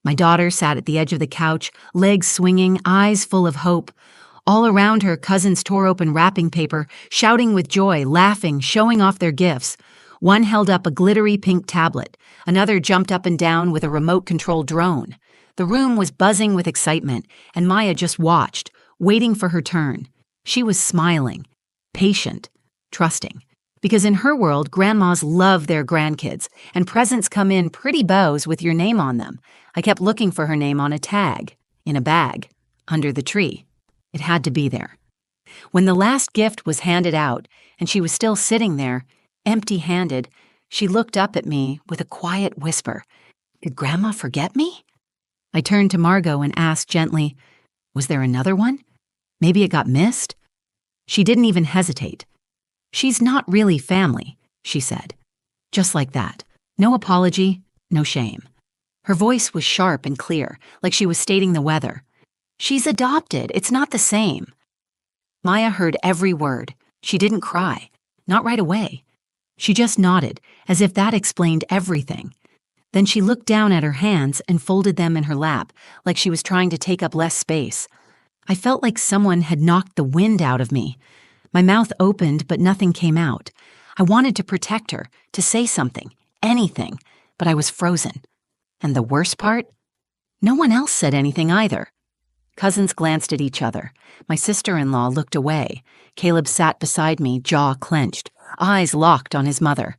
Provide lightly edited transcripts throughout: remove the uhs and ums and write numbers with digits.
My daughter sat at the edge of the couch, legs swinging, eyes full of hope. All around her, cousins tore open wrapping paper, shouting with joy, laughing, showing off their gifts. One held up a glittery pink tablet. Another jumped up and down with a remote-controlled drone. The room was buzzing with excitement, and Maya just watched, waiting for her turn. She was smiling, patient, trusting. Because in her world, grandmas love their grandkids, and presents come in pretty bows with your name on them. I kept looking for her name on a tag, in a bag, under the tree. It had to be there. When the last gift was handed out, and she was still sitting there, empty-handed, she looked up at me with a quiet whisper. Did Grandma forget me? I turned to Margot and asked gently, was there another one? Maybe it got missed? She didn't even hesitate. She's not really family, she said. Just like that. No apology, no shame. Her voice was sharp and clear, like she was stating the weather. She's adopted. It's not the same. Maya heard every word. She didn't cry. Not right away. She just nodded, as if that explained everything. Then she looked down at her hands and folded them in her lap, like she was trying to take up less space. I felt like someone had knocked the wind out of me. My mouth opened, but nothing came out. I wanted to protect her, to say something, anything, but I was frozen. And the worst part? No one else said anything either. Cousins glanced at each other. My sister-in-law looked away. Caleb sat beside me, jaw clenched, eyes locked on his mother.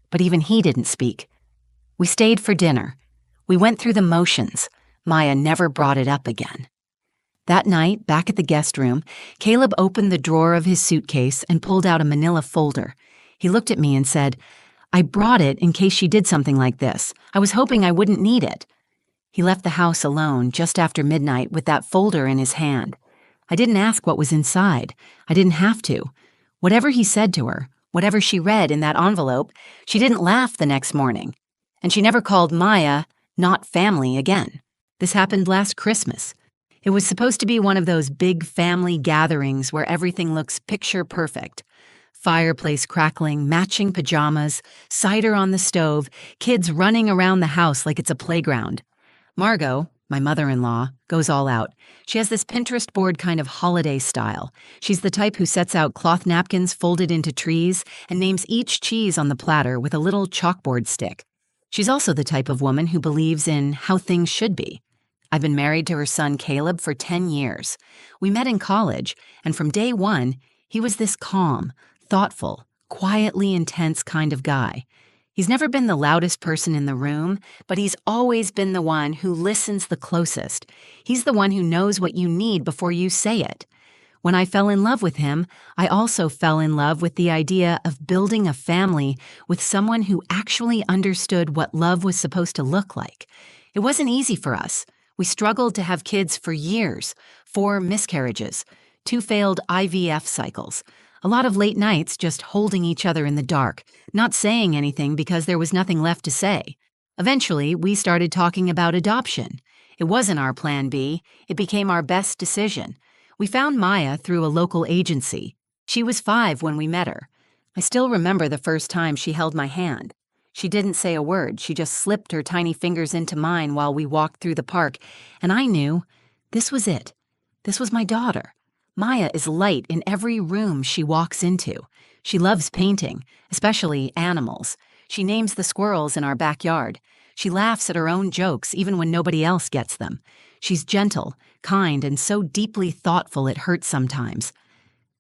But even he didn't speak. We stayed for dinner. We went through the motions. Maya never brought it up again. That night, back at the guest room, Caleb opened the drawer of his suitcase and pulled out a manila folder. He looked at me and said, I brought it in case she did something like this. I was hoping I wouldn't need it. He left the house alone just after midnight with that folder in his hand. I didn't ask what was inside. I didn't have to. Whatever he said to her, whatever she read in that envelope, she didn't laugh the next morning. And she never called Maya not family again. This happened last Christmas. It was supposed to be one of those big family gatherings where everything looks picture perfect. Fireplace crackling, matching pajamas, cider on the stove, kids running around the house like it's a playground. Margot, my mother-in-law, goes all out. She has this Pinterest board kind of holiday style. She's the type who sets out cloth napkins folded into trees and names each cheese on the platter with a little chalkboard stick. She's also the type of woman who believes in how things should be. I've been married to her son Caleb for 10 years. We met in college, and from day one, he was this calm, thoughtful, quietly intense kind of guy. He's never been the loudest person in the room, but he's always been the one who listens the closest. He's the one who knows what you need before you say it. When I fell in love with him, I also fell in love with the idea of building a family with someone who actually understood what love was supposed to look like. It wasn't easy for us. We struggled to have kids for years, 4 miscarriages, 2 failed IVF cycles, a lot of late nights just holding each other in the dark, not saying anything because there was nothing left to say. Eventually, we started talking about adoption. It wasn't our plan B. It became our best decision. We found Maya through a local agency. She was 5 when we met her. I still remember the first time she held my hand. She didn't say a word. She just slipped her tiny fingers into mine while we walked through the park, and I knew this was it. This was my daughter. Maya is light in every room she walks into. She loves painting, especially animals. She names the squirrels in our backyard. She laughs at her own jokes even when nobody else gets them. She's gentle, kind, and so deeply thoughtful it hurts sometimes.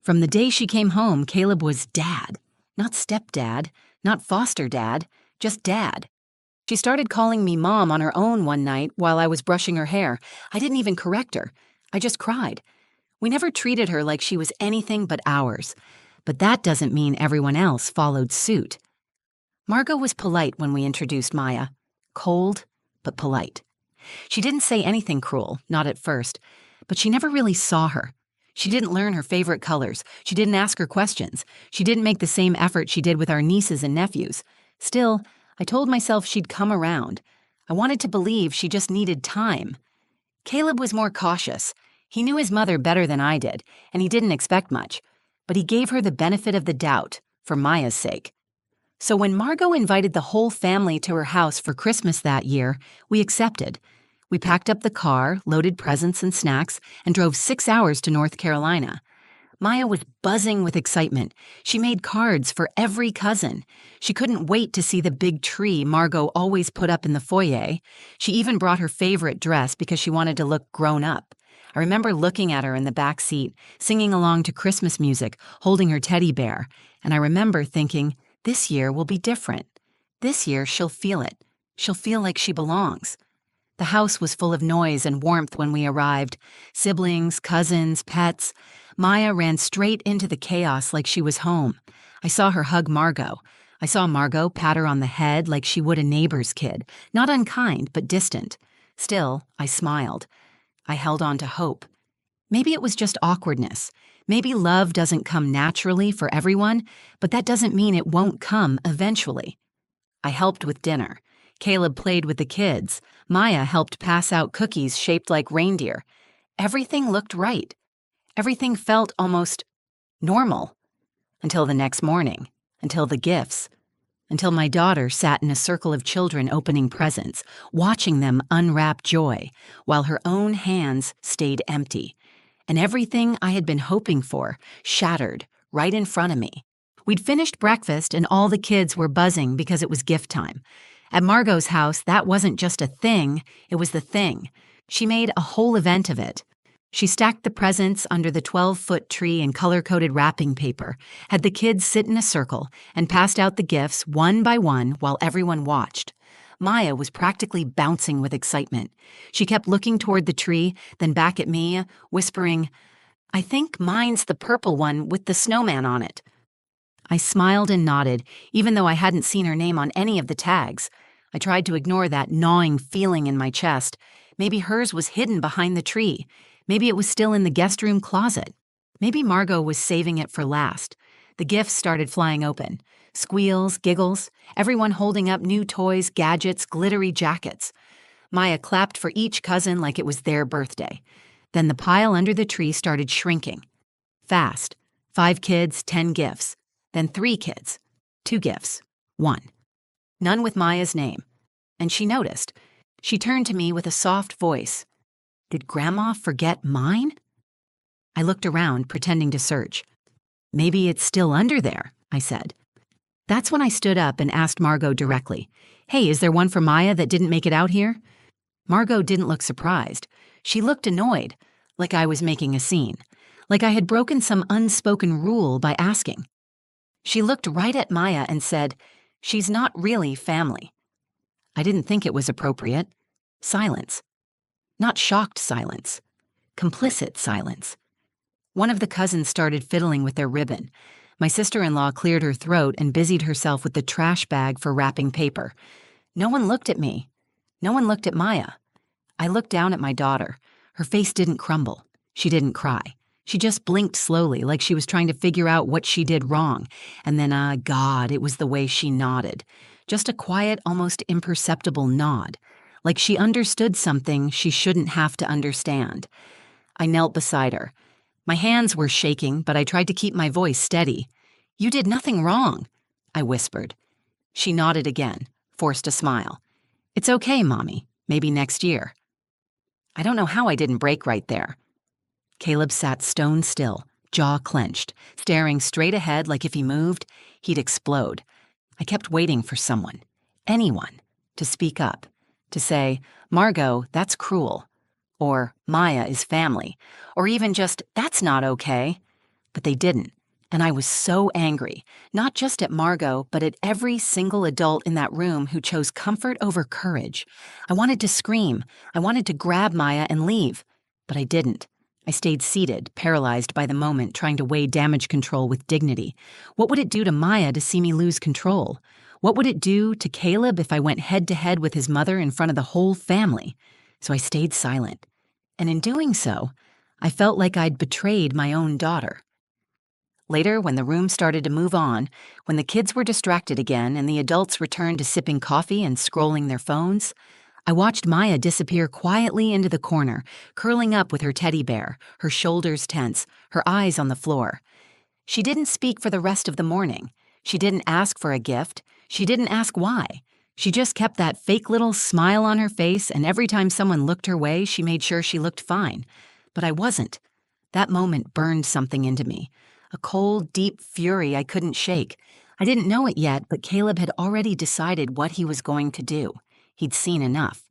From the day she came home, Caleb was dad. Not stepdad, not foster dad, just dad. She started calling me mom on her own one night while I was brushing her hair. I didn't even correct her. I just cried. We never treated her like she was anything but ours. But that doesn't mean everyone else followed suit. Margot was polite when we introduced Maya. Cold, but polite. She didn't say anything cruel, not at first, but she never really saw her. She didn't learn her favorite colors. She didn't ask her questions. She didn't make the same effort she did with our nieces and nephews. Still, I told myself she'd come around. I wanted to believe she just needed time. Caleb was more cautious. He knew his mother better than I did, and he didn't expect much. But he gave her the benefit of the doubt, for Maya's sake. So when Margot invited the whole family to her house for Christmas that year, we accepted. We packed up the car, loaded presents and snacks, and drove 6 hours to North Carolina. Maya was buzzing with excitement. She made cards for every cousin. She couldn't wait to see the big tree Margot always put up in the foyer. She even brought her favorite dress because she wanted to look grown up. I remember looking at her in the back seat, singing along to Christmas music, holding her teddy bear, and I remember thinking, this year will be different. This year she'll feel it. She'll feel like she belongs. The house was full of noise and warmth when we arrived. Siblings, cousins, pets. Maya ran straight into the chaos like she was home. I saw her hug Margot. I saw Margot pat her on the head like she would a neighbor's kid, not unkind, but distant. Still, I smiled. I held on to hope. Maybe it was just awkwardness. Maybe love doesn't come naturally for everyone, but that doesn't mean it won't come eventually. I helped with dinner. Caleb played with the kids. Maya helped pass out cookies shaped like reindeer. Everything looked right. Everything felt almost normal. Until the next morning. Until the gifts. Until my daughter sat in a circle of children opening presents, watching them unwrap joy, while her own hands stayed empty. And everything I had been hoping for shattered right in front of me. We'd finished breakfast and all the kids were buzzing because it was gift time. At Margot's house, that wasn't just a thing, it was the thing. She made a whole event of it. She stacked the presents under the 12-foot tree in color-coded wrapping paper, had the kids sit in a circle, and passed out the gifts one by one while everyone watched. Maya was practically bouncing with excitement. She kept looking toward the tree, then back at me, whispering, "I think mine's the purple one with the snowman on it." I smiled and nodded, even though I hadn't seen her name on any of the tags. I tried to ignore that gnawing feeling in my chest. Maybe hers was hidden behind the tree. Maybe it was still in the guest room closet. Maybe Margot was saving it for last. The gifts started flying open. Squeals, giggles, everyone holding up new toys, gadgets, glittery jackets. Maya clapped for each cousin like it was their birthday. Then the pile under the tree started shrinking. Fast. 5 kids, 10 gifts. Then 3 kids. 2 gifts. 1. None with Maya's name. And she noticed. She turned to me with a soft voice. "Did Grandma forget mine?" I looked around, pretending to search. "Maybe it's still under there," I said. That's when I stood up and asked Margot directly, "Hey, is there one for Maya that didn't make it out here?" Margot didn't look surprised. She looked annoyed, like I was making a scene, like I had broken some unspoken rule by asking. She looked right at Maya and said, "She's not really family." I didn't think it was appropriate. Silence. Not shocked silence. Complicit silence. One of the cousins started fiddling with their ribbon. My sister-in-law cleared her throat and busied herself with the trash bag for wrapping paper. No one looked at me. No one looked at Maya. I looked down at my daughter. Her face didn't crumble. She didn't cry. She just blinked slowly, like she was trying to figure out what she did wrong. And then, God, it was the way she nodded. Just a quiet, almost imperceptible nod. Like she understood something she shouldn't have to understand. I knelt beside her. My hands were shaking, but I tried to keep my voice steady. "You did nothing wrong," I whispered. She nodded again, forced a smile. "It's okay, Mommy. Maybe next year." I don't know how I didn't break right there. Caleb sat stone still, jaw clenched, staring straight ahead like if he moved, he'd explode. I kept waiting for someone, anyone, to speak up, to say, "Margot, that's cruel," or "Maya is family," or even just, "That's not okay." But they didn't, and I was so angry, not just at Margot, but at every single adult in that room who chose comfort over courage. I wanted to scream. I wanted to grab Maya and leave, but I didn't. I stayed seated, paralyzed by the moment, trying to weigh damage control with dignity. What would it do to Maya to see me lose control? What would it do to Caleb if I went head-to-head with his mother in front of the whole family? So I stayed silent. And in doing so, I felt like I'd betrayed my own daughter. Later, when the room started to move on, when the kids were distracted again and the adults returned to sipping coffee and scrolling their phones, I watched Maya disappear quietly into the corner, curling up with her teddy bear, her shoulders tense, her eyes on the floor. She didn't speak for the rest of the morning. She didn't ask for a gift. She didn't ask why. She just kept that fake little smile on her face, and every time someone looked her way, she made sure she looked fine. But I wasn't. That moment burned something into me. A cold, deep fury I couldn't shake. I didn't know it yet, but Caleb had already decided what he was going to do. He'd seen enough.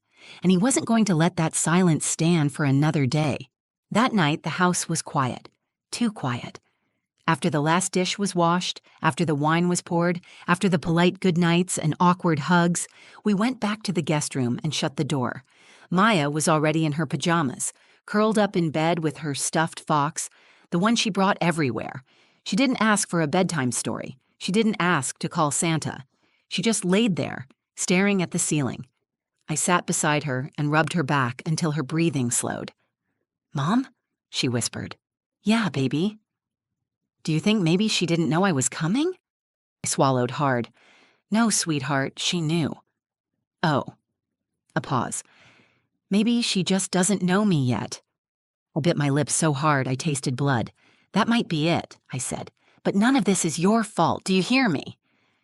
And he wasn't going to let that silence stand for another day. That night, the house was quiet. Too quiet. After the last dish was washed, after the wine was poured, after the polite goodnights and awkward hugs, we went back to the guest room and shut the door. Maya was already in her pajamas, curled up in bed with her stuffed fox, the one she brought everywhere. She didn't ask for a bedtime story. She didn't ask to call Santa. She just laid there, staring at the ceiling. I sat beside her and rubbed her back until her breathing slowed. "Mom?" she whispered. "Yeah, baby." "Do you think maybe she didn't know I was coming?" I swallowed hard. "No, sweetheart, she knew." "Oh." A pause. "Maybe she just doesn't know me yet." I bit my lips so hard I tasted blood. "That might be it," I said. "But none of this is your fault, do you hear me?"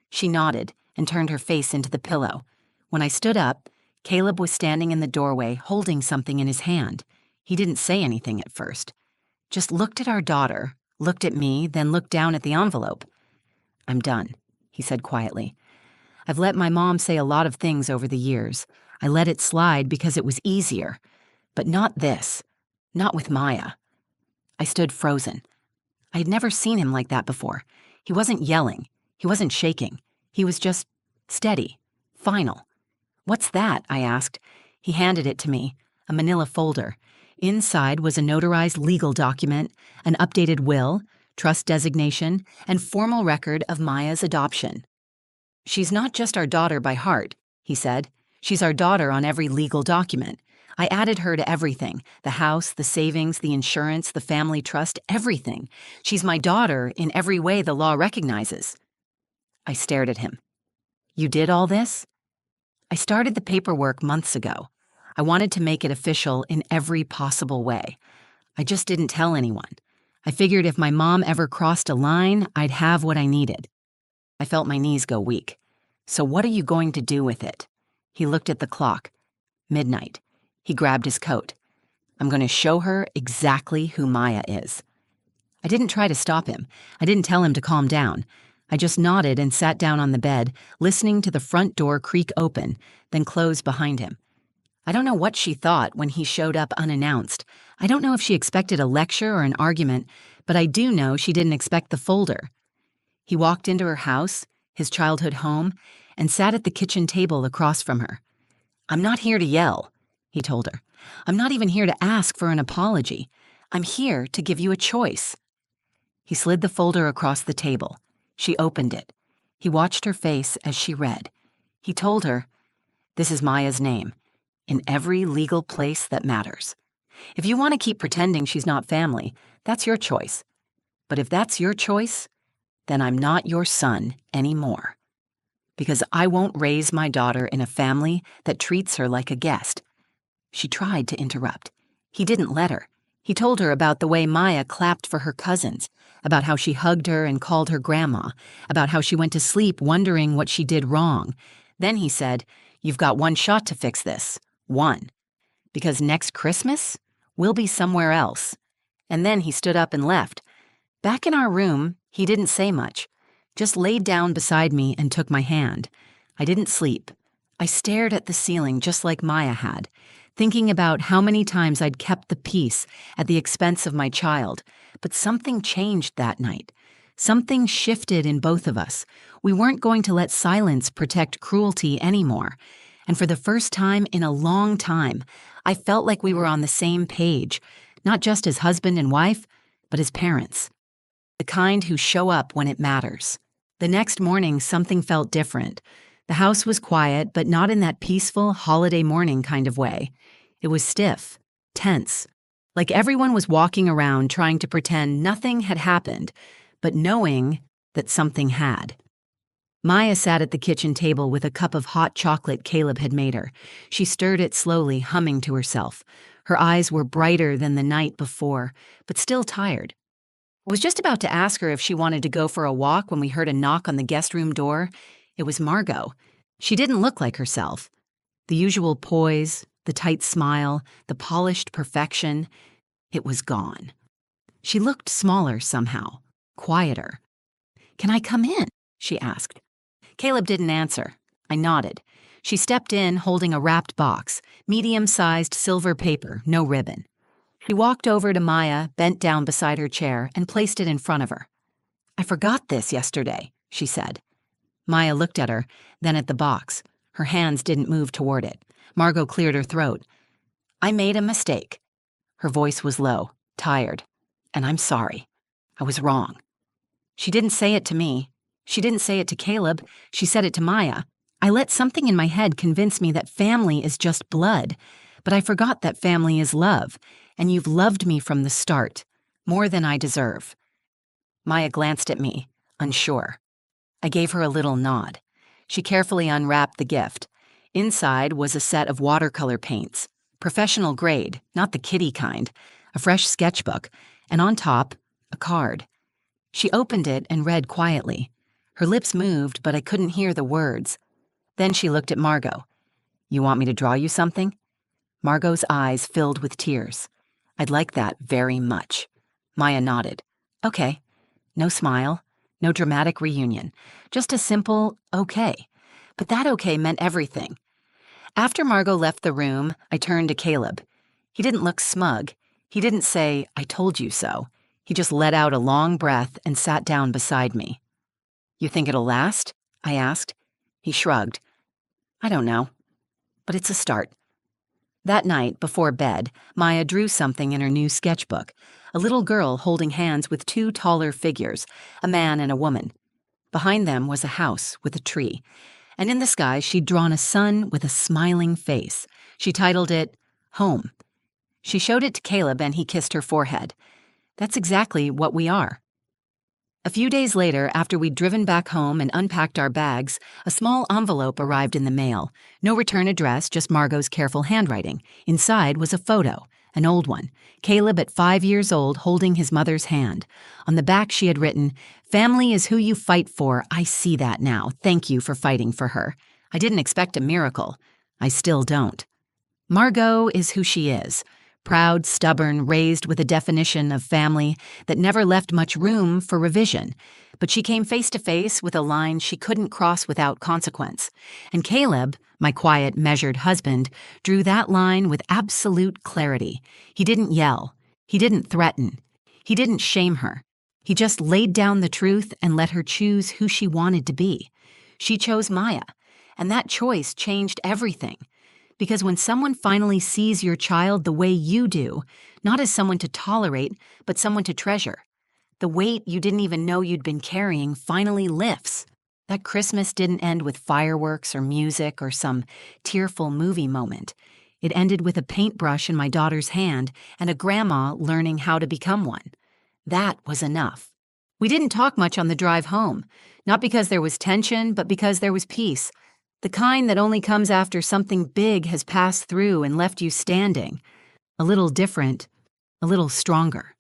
She nodded and turned her face into the pillow. When I stood up, Caleb was standing in the doorway holding something in his hand. He didn't say anything at first. Just looked at our daughter, looked at me, then looked down at the envelope. "I'm done," he said quietly. "I've let my mom say a lot of things over the years. I let it slide because it was easier. But not this. Not with Maya." I stood frozen. I had never seen him like that before. He wasn't yelling. He wasn't shaking. He was just steady, final. "What's that?" I asked. He handed it to me, a manila folder. Inside was a notarized legal document, an updated will, trust designation, and formal record of Maya's adoption. "She's not just our daughter by heart," he said. "She's our daughter on every legal document. I added her to everything, the house, the savings, the insurance, the family trust, everything. She's my daughter in every way the law recognizes." I stared at him. "You did all this?" "I started the paperwork months ago. I wanted to make it official in every possible way. I just didn't tell anyone. I figured if my mom ever crossed a line, I'd have what I needed." I felt my knees go weak. "So what are you going to do with it?" He looked at the clock. Midnight. He grabbed his coat. "I'm going to show her exactly who Maya is." I didn't try to stop him. I didn't tell him to calm down. I just nodded and sat down on the bed, listening to the front door creak open, then close behind him. I don't know what she thought when he showed up unannounced. I don't know if she expected a lecture or an argument, but I do know she didn't expect the folder. He walked into her house, his childhood home, and sat at the kitchen table across from her. "I'm not here to yell," he told her. "I'm not even here to ask for an apology. I'm here to give you a choice." He slid the folder across the table. She opened it. He watched her face as she read. He told her, "This is Maya's name, in every legal place that matters. If you want to keep pretending she's not family, that's your choice. But if that's your choice, then I'm not your son anymore. Because I won't raise my daughter in a family that treats her like a guest." She tried to interrupt. He didn't let her. He told her about the way Maya clapped for her cousins, about how she hugged her and called her grandma, about how she went to sleep wondering what she did wrong. Then he said, "You've got one shot to fix this. One. Because next Christmas, we'll be somewhere else." And then he stood up and left. Back in our room, he didn't say much, just laid down beside me and took my hand. I didn't sleep. I stared at the ceiling just like Maya had, thinking about how many times I'd kept the peace at the expense of my child. But something changed that night. Something shifted in both of us. We weren't going to let silence protect cruelty anymore. And for the first time in a long time, I felt like we were on the same page, not just as husband and wife, but as parents. The kind who show up when it matters. The next morning, something felt different. The house was quiet, but not in that peaceful holiday morning kind of way. It was stiff, tense, like everyone was walking around trying to pretend nothing had happened, but knowing that something had. Maya sat at the kitchen table with a cup of hot chocolate Caleb had made her. She stirred it slowly, humming to herself. Her eyes were brighter than the night before, but still tired. I was just about to ask her if she wanted to go for a walk when we heard a knock on the guest room door. It was Margot. She didn't look like herself. The usual poise, the tight smile, the polished perfection, it was gone. She looked smaller somehow, quieter. "Can I come in?" she asked. Caleb didn't answer. I nodded. She stepped in holding a wrapped box, medium-sized silver paper, no ribbon. She walked over to Maya, bent down beside her chair, and placed it in front of her. "I forgot this yesterday," she said. Maya looked at her, then at the box. Her hands didn't move toward it. Margot cleared her throat. "I made a mistake." Her voice was low, tired. "And I'm sorry. I was wrong." She didn't say it to me. She didn't say it to Caleb. She said it to Maya. I let something in my head convince me that family is just blood, but I forgot that family is love, and you've loved me from the start, more than I deserve. Maya glanced at me, unsure. I gave her a little nod. She carefully unwrapped the gift. Inside was a set of watercolor paints, professional grade, not the kiddie kind, a fresh sketchbook, and on top, a card. She opened it and read quietly. Her lips moved, but I couldn't hear the words. Then she looked at Margot. "You want me to draw you something?" Margot's eyes filled with tears. "I'd like that very much." Maya nodded. "Okay." No smile, no dramatic reunion, just a simple okay. But that okay meant everything. After Margot left the room, I turned to Caleb. He didn't look smug. He didn't say, "I told you so." He just let out a long breath and sat down beside me. "You think it'll last?" I asked. He shrugged. "I don't know, but it's a start." That night, before bed, Maya drew something in her new sketchbook, a little girl holding hands with two taller figures, a man and a woman. Behind them was a house with a tree, and in the sky she'd drawn a sun with a smiling face. She titled it, Home. She showed it to Caleb and he kissed her forehead. That's exactly what we are. A few days later, after we'd driven back home and unpacked our bags, a small envelope arrived in the mail. No return address, just Margot's careful handwriting. Inside was a photo, an old one. Caleb at 5 years old holding his mother's hand. On the back she had written, "Family is who you fight for. I see that now. Thank you for fighting for her." I didn't expect a miracle. I still don't. Margot is who she is. Proud, stubborn, raised with a definition of family that never left much room for revision. But she came face to face with a line she couldn't cross without consequence. And Caleb, my quiet, measured husband, drew that line with absolute clarity. He didn't yell. He didn't threaten. He didn't shame her. He just laid down the truth and let her choose who she wanted to be. She chose Maya, and that choice changed everything. Because when someone finally sees your child the way you do, not as someone to tolerate, but someone to treasure, the weight you didn't even know you'd been carrying finally lifts. That Christmas didn't end with fireworks or music or some tearful movie moment. It ended with a paintbrush in my daughter's hand and a grandma learning how to become one. That was enough. We didn't talk much on the drive home, not because there was tension, but because there was peace. The kind that only comes after something big has passed through and left you standing. A little different, a little stronger.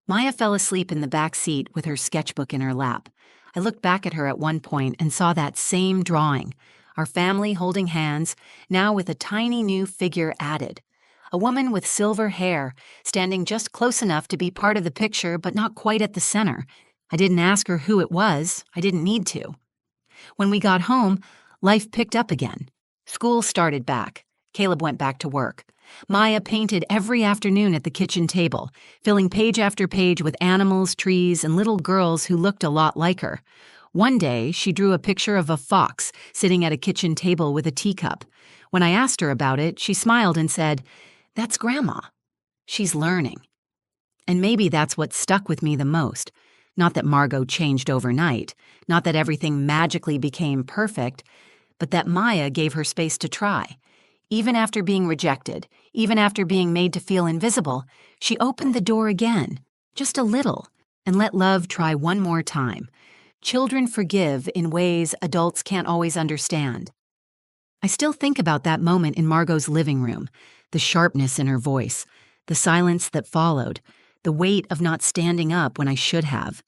Maya fell asleep in the back seat with her sketchbook in her lap. I looked back at her at one point and saw that same drawing, our family holding hands, now with a tiny new figure added. A woman with silver hair, standing just close enough to be part of the picture but not quite at the center. I didn't ask her who it was. I didn't need to. When we got home, life picked up again. School started back. Caleb went back to work. Maya painted every afternoon at the kitchen table, filling page after page with animals, trees, and little girls who looked a lot like her. One day, she drew a picture of a fox sitting at a kitchen table with a teacup. When I asked her about it, she smiled and said, "That's Grandma. She's learning." And maybe that's what stuck with me the most. Not that Margot changed overnight, not that everything magically became perfect, but that Maya gave her space to try. Even after being rejected, even after being made to feel invisible, she opened the door again, just a little, and let love try one more time. Children forgive in ways adults can't always understand. I still think about that moment in Margot's living room, the sharpness in her voice, the silence that followed, the weight of not standing up when I should have.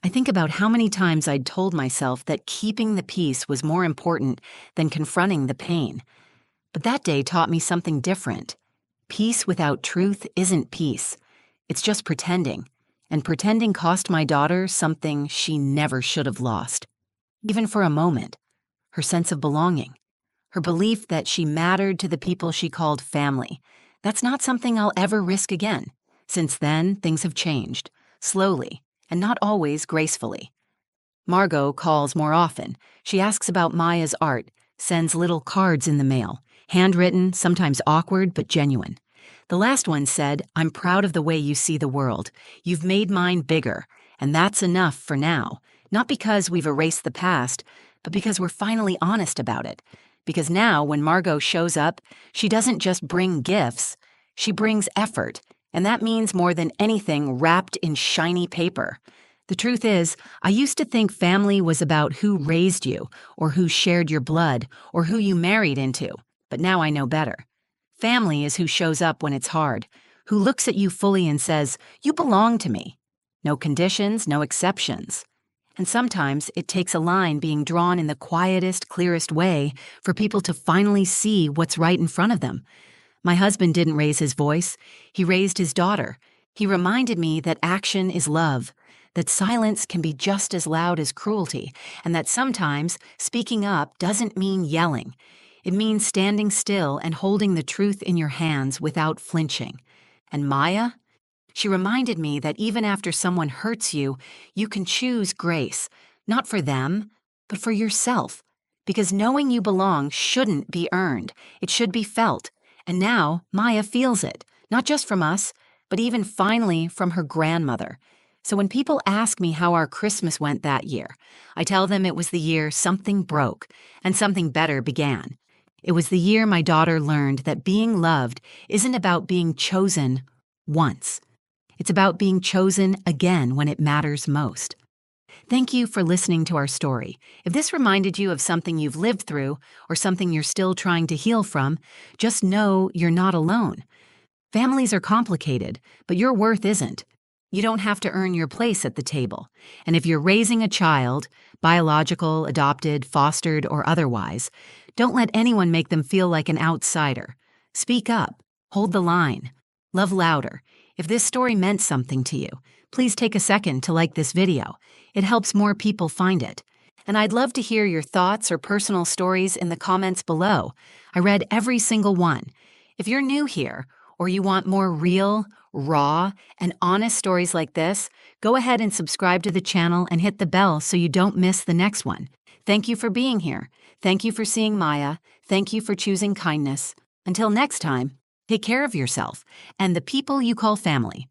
I think about how many times I'd told myself that keeping the peace was more important than confronting the pain. But that day taught me something different. Peace without truth isn't peace. It's just pretending. And pretending cost my daughter something she never should have lost. Even for a moment. Her sense of belonging. Her belief that she mattered to the people she called family. That's not something I'll ever risk again. Since then, things have changed. Slowly, and not always gracefully. Margot calls more often. She asks about Maya's art, sends little cards in the mail. Handwritten, sometimes awkward, but genuine. The last one said, "I'm proud of the way you see the world. You've made mine bigger, and that's enough for now. Not because we've erased the past, but because we're finally honest about it. Because now, when Margot shows up, she doesn't just bring gifts, she brings effort, and that means more than anything wrapped in shiny paper." The truth is, I used to think family was about who raised you, or who shared your blood, or who you married into. But now I know better. Family is who shows up when it's hard, who looks at you fully and says, "You belong to me." No conditions, no exceptions. And sometimes it takes a line being drawn in the quietest, clearest way for people to finally see what's right in front of them. My husband didn't raise his voice. He raised his daughter. He reminded me that action is love, that silence can be just as loud as cruelty, and that sometimes speaking up doesn't mean yelling. It means standing still and holding the truth in your hands without flinching. And Maya? She reminded me that even after someone hurts you, you can choose grace, not for them, but for yourself. Because knowing you belong shouldn't be earned. It should be felt. And now Maya feels it, not just from us, but even finally from her grandmother. So when people ask me how our Christmas went that year, I tell them it was the year something broke and something better began. It was the year my daughter learned that being loved isn't about being chosen once. It's about being chosen again when it matters most. Thank you for listening to our story. If this reminded you of something you've lived through or something you're still trying to heal from, just know you're not alone. Families are complicated, but your worth isn't. You don't have to earn your place at the table. And if you're raising a child, biological, adopted, fostered, or otherwise, don't let anyone make them feel like an outsider. Speak up. Hold the line. Love louder. If this story meant something to you, please take a second to like this video. It helps more people find it. And I'd love to hear your thoughts or personal stories in the comments below. I read every single one. If you're new here, or you want more real, raw, and honest stories like this, go ahead and subscribe to the channel and hit the bell so you don't miss the next one. Thank you for being here. Thank you for seeing Maya. Thank you for choosing kindness. Until next time, take care of yourself and the people you call family.